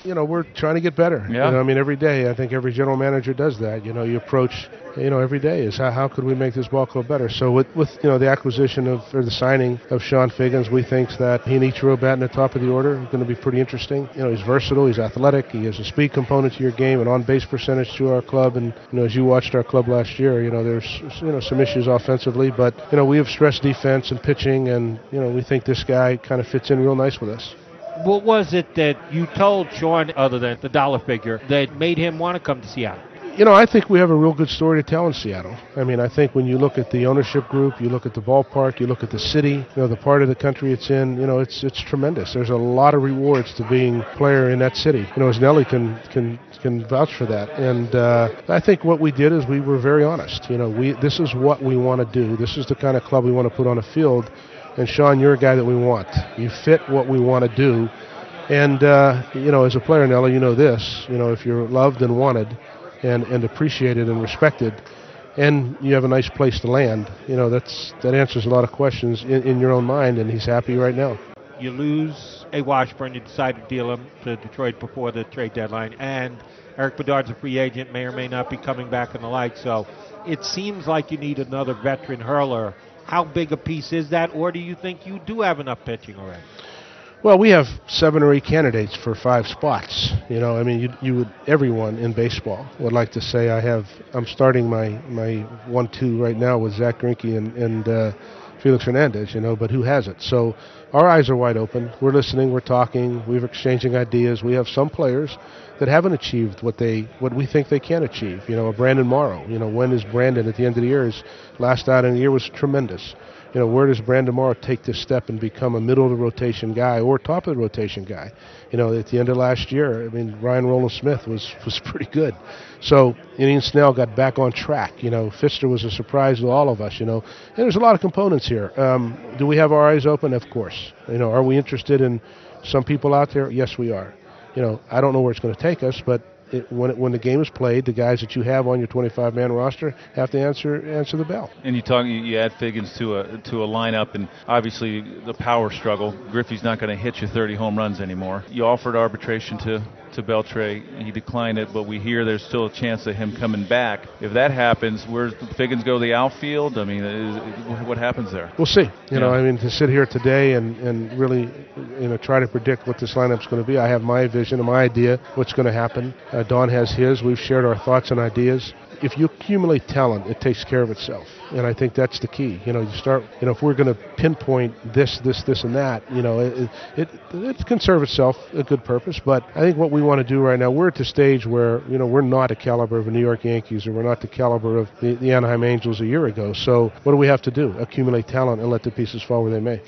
we're trying to get better. Yeah. I mean, every day, I think every general manager does that. You approach, every day is how could we make this ball club better? So with the acquisition or the signing of Sean Figgins, we think that he and Ichiro batting at the top of the order is going to be pretty interesting. He's versatile, he's athletic, he has a speed component to your game, and on-base percentage to our club. And, as you watched our club last year, there's, some issues offensively, but, we have stressed defense and pitching, and, we think this guy kind of fits in real nice with us. What was it that you told Sean, other than the dollar figure, that made him want to come to Seattle? I think we have a real good story to tell in Seattle. I mean, I think when you look at the ownership group, you look at the ballpark, you look at the city, the part of the country it's in, it's tremendous. There's a lot of rewards to being a player in that city. As Nelly can vouch for that. And I think what we did is we were very honest. This is what we want to do. This is the kind of club we want to put on a field. And Sean, you're a guy that we want. You fit what we want to do. And, as a player, Nelly, this. If you're loved and wanted and appreciated and respected, and you have a nice place to land, that answers a lot of questions in your own mind, and he's happy right now. You lose a Washburn, you decide to deal him to Detroit before the trade deadline, and Eric Bedard's a free agent, may or may not be coming back and the like, so it seems like you need another veteran hurler. How big a piece is that, or do you think you do have enough pitching already? Well, we have 7 or 8 candidates for 5 spots. Everyone in baseball would like to say I'm starting my 1-2 right now with Zach Greinke and Felix Hernandez, but who hasn't? So our eyes are wide open. We're listening, we're talking, we're exchanging ideas. We have some players that haven't achieved what we think they can achieve. A Brandon Morrow. When is Brandon at the end of the year? His last out of the year was tremendous. Where does Brandon Morrow take this step and become a middle-of-the-rotation guy or top-of-the-rotation guy? At the end of last year, Ryan Rowland-Smith was pretty good. So Ian Snell got back on track. Pfister was a surprise to all of us, and there's a lot of components here. Do we have our eyes open? Of course. Are we interested in some people out there? Yes, we are. I don't know where it's going to take us, but when the game is played, the guys that you have on your 25-man roster have to answer the bell. And you add Figgins to a lineup, and obviously the power struggle. Griffey's not going to hit you 30 home runs anymore. You offered arbitration to Beltre. He declined it, but we hear there's still a chance of him coming back. If that happens, where's Figgins go to the outfield? What happens there? We'll see. To sit here today and really try to predict what this lineup's going to be, I have my vision and my idea what's going to happen. Don has his. We've shared our thoughts and ideas. If you accumulate talent, it takes care of itself. And I think that's the key. You start, if we're going to pinpoint this, and that, it can serve itself a good purpose. But I think what we want to do right now, we're at the stage where, we're not the caliber of the New York Yankees, or we're not the caliber of the Anaheim Angels a year ago. So what do we have to do? Accumulate talent and let the pieces fall where they may.